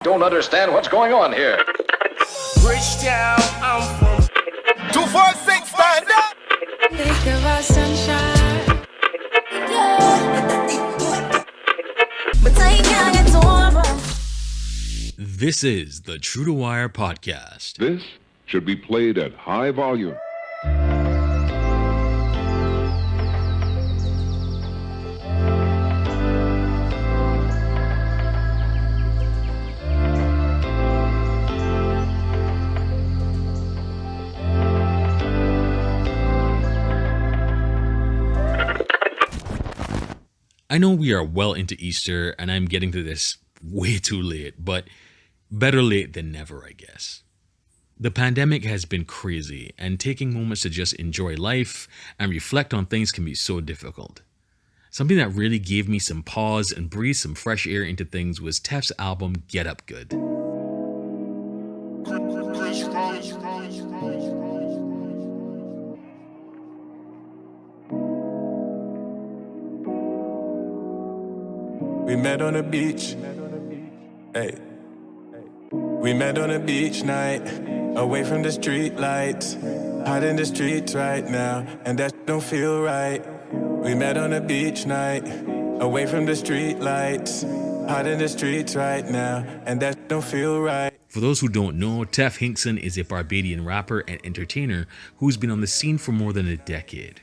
Don't understand what's going on here. Bridgetown, I'm from 246, stand up. Think of our sunshine. Yeah. But I can't get over. This is the True to Wire podcast. This should be played at high volume. I know we are well into Easter and I'm getting to this way too late, but better late than never, I guess. The pandemic has been crazy, and taking moments to just enjoy life and reflect on things can be so difficult. Something that really gave me some pause and breathed some fresh air into things was Teff's album Get Up Good. We met on the beach. Hey. We met on a beach night, away from the street lights. Hot in the streets right now, and that don't feel right. We met on a beach night, away from the street lights. Hot in the streets right now, and that don't feel right. For those who don't know, Teff Hinkson is a Barbadian rapper and entertainer who's been on the scene for more than a decade.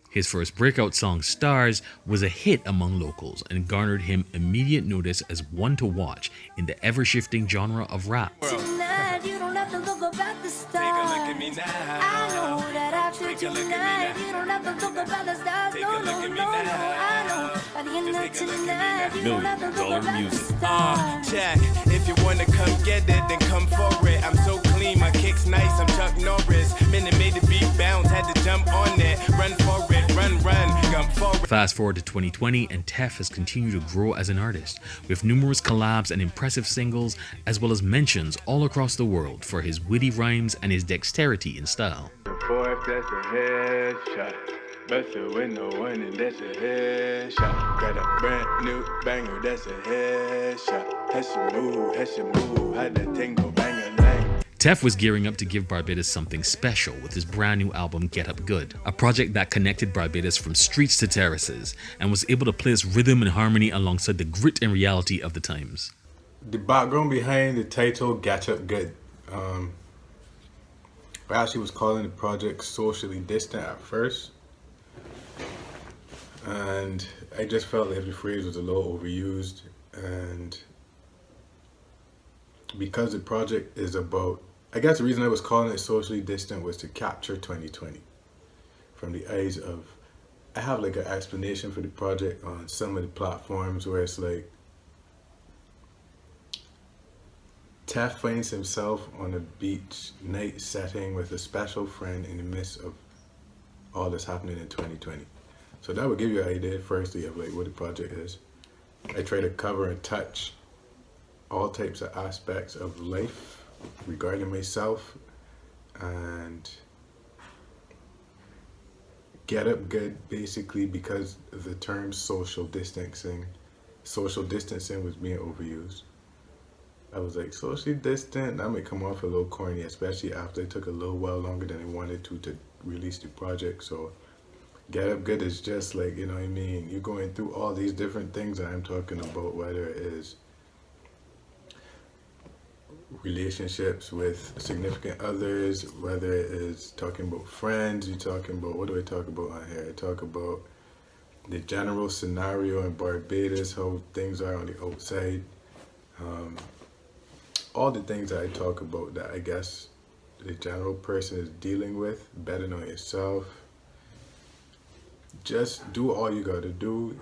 His first breakout song, Stars, was a hit among locals and garnered him immediate notice as one to watch in the ever-shifting genre of rap. Tonight, you don't have to look up at the stars. I know that after tonight, you don't have to look up at the stars. No, I know. By the end of tonight, you don't have to look up at the stars. Check, if you wanna come get it, then come for it. I'm so clean, my kick's nice, I'm Chuck Norris. Minute made the beat bounce, had to jump on it. Run for it, run, come forward. Fast forward to 2020, and Teff has continued to grow as an artist, with numerous collabs and impressive singles, as well as mentions all across the world for his witty rhymes and his dexterity in style. Fourth, that's a headshot. Bustin' with no one, and that's a headshot. Got a brand new banger, that's a headshot. Has your move, how that thing go bang-a-lang. Teff was gearing up to give Barbados something special with his brand new album Get Up Good, a project that connected Barbados from streets to terraces and was able to place rhythm and harmony alongside the grit and reality of the times. The background behind the title Get Up Good, I actually was calling the project Socially Distant at first, and I just felt like the phrase was a little overused, and because the project is about, I guess the reason I was calling it Socially Distant was to capture 2020 from the eyes of, I have like an explanation for the project on some of the platforms where it's like, Teff finds himself on a beach night setting with a special friend in the midst of all that's happening in 2020. So that would give you an idea, firstly, of like what the project is. I try to cover and touch all types of aspects of life regarding myself, and Get Up Good basically because the term social distancing was being overused. I was like, socially distant, that might come off a little corny, especially after it took a little while longer than I wanted to release the project. So Get Up Good is just like, you know what I mean, you're going through all these different things that I'm talking about, whether it is relationships with significant others, whether it is talking about friends, you're talking about, what do I talk about on here? I talk about the general scenario in Barbados, how things are on the outside. All the things that I talk about that I guess the general person is dealing with, betting on yourself. Just do all you gotta do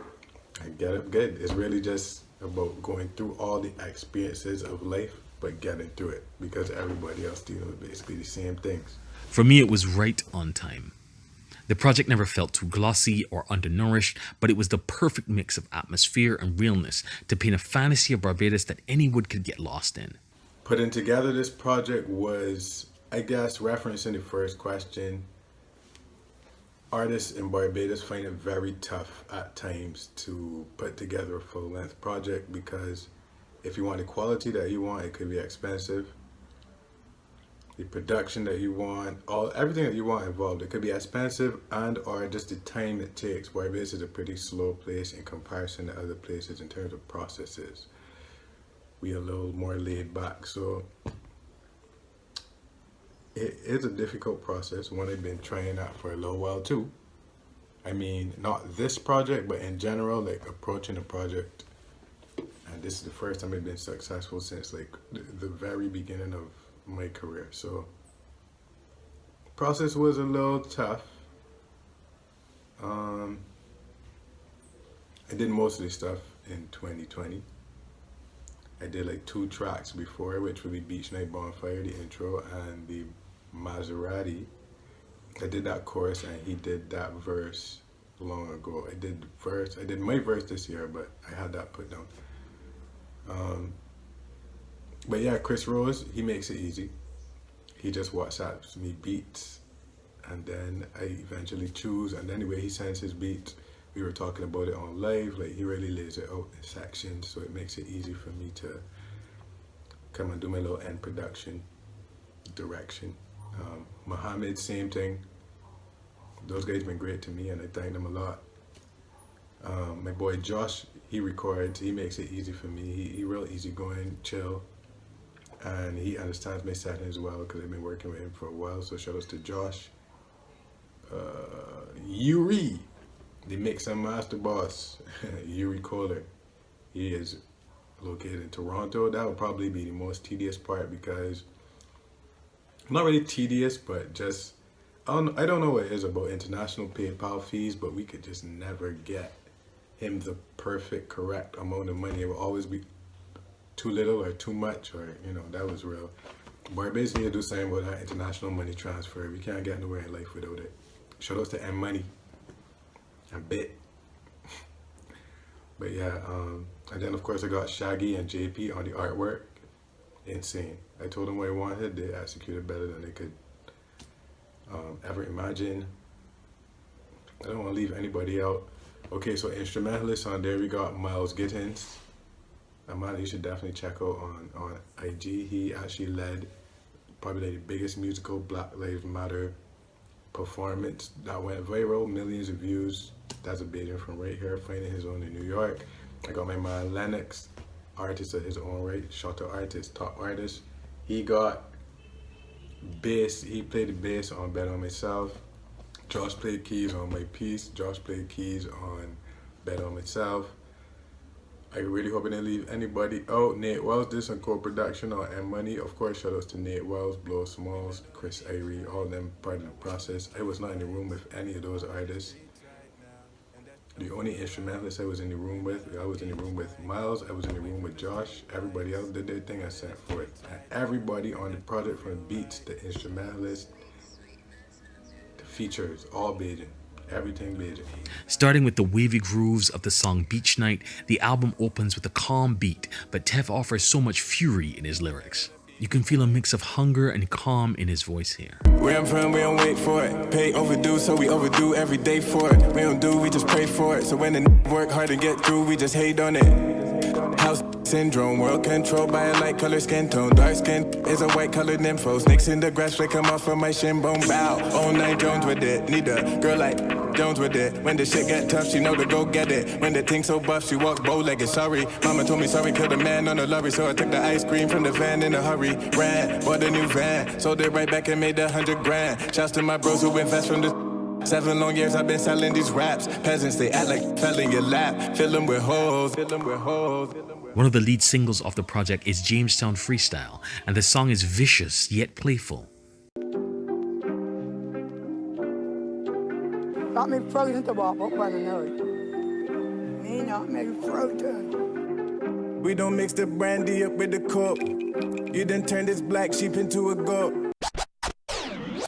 and get up good. It's really just about going through all the experiences of life, but getting through it because everybody else dealing with basically the same things. For me, it was right on time. The project never felt too glossy or undernourished, but it was the perfect mix of atmosphere and realness to paint a fantasy of Barbados that anyone could get lost in. Putting together this project was, I guess, referencing the first question, artists in Barbados find it very tough at times to put together a full-length project because If you want the quality that you want, it could be expensive. The production that you want, everything that you want involved, it could be expensive, and or just the time it takes. Barbados is a pretty slow place in comparison to other places in terms of processes. We are a little more laid back, so it is a difficult process. One I've been trying out for a little while too. I mean, not this project, but in general, like approaching a project. And this is the first time I've been successful since like the very beginning of my career. So process was a little tough. I did most of the stuff in 2020. I did like 2 tracks before, which would be Beach Night Bonfire, the intro, and the Maserati. I did that chorus and he did that verse long ago. I did my verse this year, but I had that put down. But yeah, Chris Rose, he makes it easy. He just WhatsApps me beats, and then I eventually choose, and then the way he sends his beats, we were talking about it on live, like he really lays it out in sections, so it makes it easy for me to come and do my little end production direction. Mohammed, same thing. Those guys been great to me, and I thank them a lot. My boy Josh, he records, he makes it easy for me. He real easygoing, chill, and he understands my setting as well because I've been working with him for a while. So shout outs to Josh. Yuri, the mix and master boss, Yuri Kohler. He is located in Toronto. That would probably be the most tedious part because, not really tedious, but just, I don't know what it is about international PayPal fees, but we could just never get him the perfect, correct amount of money. It will always be too little or too much, or, that was real. Barbados need to do something about that international money transfer. We can't get nowhere in life without it. Shout outs to M Money and Bit. But yeah, and then of course I got Shaggy and JP on the artwork. Insane. I told them what I wanted. They executed better than they could ever imagine. I don't want to leave anybody out. Okay, so instrumentalists on there, we got Miles Gittins. A man you should definitely check out on IG. He actually led probably the biggest musical Black Lives Matter performance that went viral, millions of views. That's a Bajan from right here, finding his own in New York. I got my man Lennox, artist of his own right, shutter artist, top artist. He got bass, he played the bass on Bet On Myself. Josh played keys on my piece. Josh played keys on Bet On Myself. I really hope I didn't leave anybody out. Nate Wells did some co-production on M Money. Of course, shout outs to Nate Wells, Blow Smalls, Chris Irie, all of them part of the process. I was not in the room with any of those artists. The only instrumentalist I was in the room with Miles, I was in the room with Josh. Everybody else did their thing, I sent for it. And everybody on the project, from the beats, the instrumentalists, the features, all Bajan. Everything Bajan. Starting with the wavy grooves of the song Beach Night, the album opens with a calm beat, but Teff offers so much fury in his lyrics. You can feel a mix of hunger and calm in his voice here. Where I'm from, we don't wait for it. Pay overdue, so we overdo every day for it. We don't do, we just pray for it. So when the work hard to get through, we just hate on it. House syndrome, world controlled by a light color skin tone. Dark skin is a white colored nympho. Snakes in the grass, they come off of my shin bone. Bow, all night Jones with it. Need a girl like Jones with it. When the shit get tough, she know to go get it. When the thing so buff, she walk bow-legged. Sorry, mama told me sorry, killed a man on the lorry. So I took the ice cream from the van in a hurry. Ran, bought a new van, sold it right back and made 100 grand. Shouts to my bros who invest from the 7 long years I've been selling these raps. Peasants, they act like fell in your lap. Fill them with hoes, fill them with hoes. One of the lead singles of the project is Jamestown Freestyle, and the song is vicious yet playful. Got me frozen to walk up by the nose. Me not me frozen. We don't mix the brandy up with the cup. You done turned this black sheep into a goat.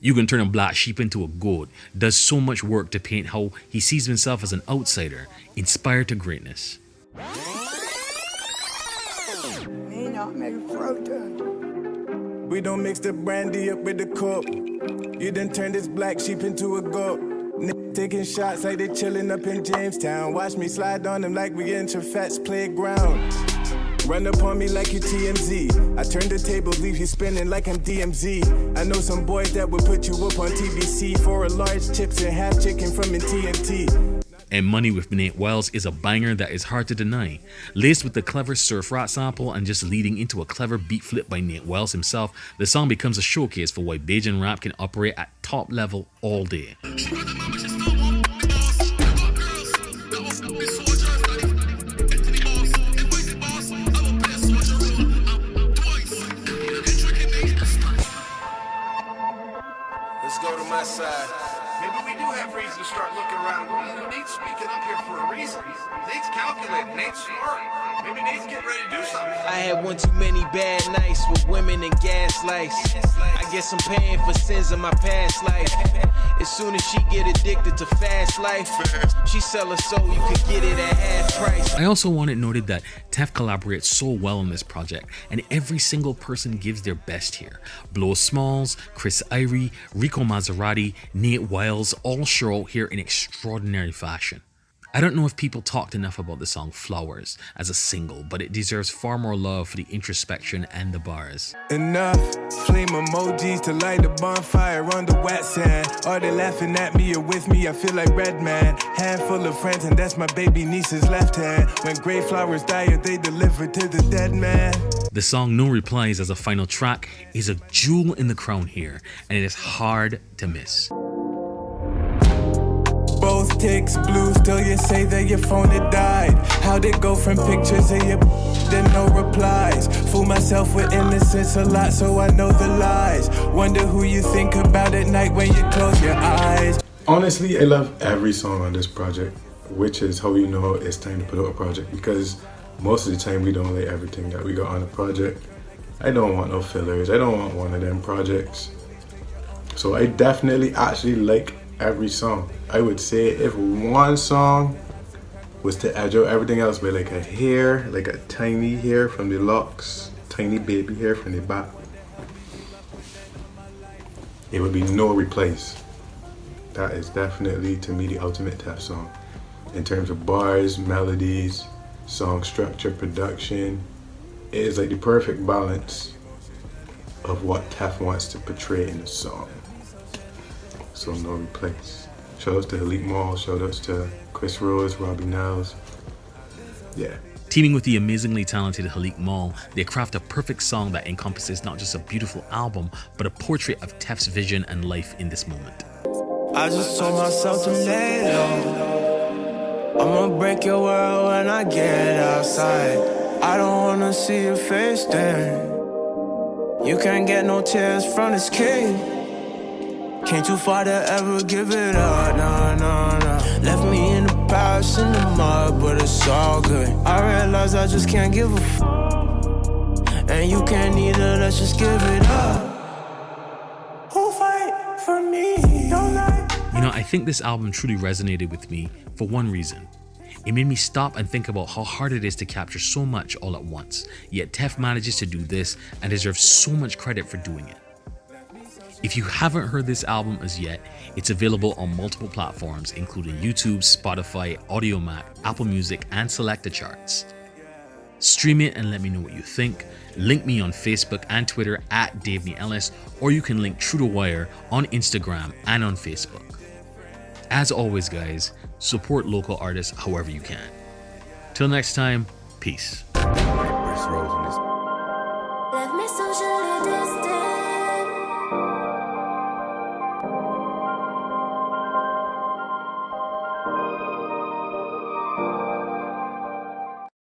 You Can Turn a Black Sheep into a Goat does so much work to paint how he sees himself as an outsider, inspired to greatness. Me not me frozen. We don't mix the brandy up with the cup. You done turned this black sheep into a goat. Taking shots like they chillin' up in Jamestown. Watch me slide on them like we in Trafet's playground. Run up on me like you TMZ. I turn the table, leave you spinning like I'm DMZ. I know some boys that would put you up on TBC for a large chips and half chicken from a TNT. And Money with Nate Wells is a banger that is hard to deny. Laced with the clever surf rap sample and just leading into a clever beat flip by Nate Wells himself, the song becomes a showcase for why Bajan rap can operate at top level all day. Let's go to my side. Maybe we do have reason to start looking around. Nate's speaking up here for a reason. Nate's calculating. Nate's smart. Maybe Nate's getting ready to do something. I had one too many bad nights with women and gaslights. I guess I'm paying for sins in my past life. As soon as she get addicted to fast life, she sell her soul, you could get it at half price. I also want it noted that Teff collaborates so well on this project, and every single person gives their best here. Blow Smalls, Chris Irie, Rico Maserati, Nate Wiles all show out here in extraordinary fashion. I don't know if people talked enough about the song Flowers as a single, but it deserves far more love for the introspection and the bars. Enough flame emojis to light a bonfire on the wet sand. Are they laughing at me or with me? I feel like Redman. Handful of friends and that's my baby niece's left hand. When gray flowers die, are they delivered to the dead man? The song No Replies as a final track is a jewel in the crown here, and it is hard to miss. Both ticks blue, still you say that your phone had died. How'd it go from pictures of your then no replies? Fool myself with innocence a lot, so I know the lies. Wonder who you think about at night when you close your eyes. Honestly, I love every song on this project, which is how you know it's time to put out a project, because most of the time we don't like everything that we got on the project. I don't want no fillers. I don't want one of them projects. So I definitely actually like every song. I would say if one song was to edge out everything else by like a hair, like a tiny hair from the locks, tiny baby hair from the back, it would be No Replace. That is definitely, to me, the ultimate Teff song. In terms of bars, melodies, song structure, production, it is like the perfect balance of what Teff wants to portray in a song. So No Replace. Shout outs to Halik Mall, shout outs to Chris Rose, Robbie Niles. Yeah. Teaming with the amazingly talented Halik Mall, they craft a perfect song that encompasses not just a beautiful album, but a portrait of Teff's vision and life in this moment. I just told myself to lay low. I'ma break your world when I get outside. I don't wanna see your face then. You can't get no tears from this king. Came too far to ever give it up, nah. Left me in the past in the mud, but it's all good. I realize I just can't give a f. And you can't either, let's just give it up. Who fight for me? Don't lie. You know, I think this album truly resonated with me for one reason. It made me stop and think about how hard it is to capture so much all at once. Yet Teff manages to do this and deserves so much credit for doing it. If you haven't heard this album as yet, it's available on multiple platforms, including YouTube, Spotify, Audiomack, Apple Music, and select the charts. Stream it and let me know what you think. Link me on Facebook and Twitter at Davney Ellis, or you can link True to Wire on Instagram and on Facebook. As always, guys, support local artists however you can. Till next time, peace. Left me socially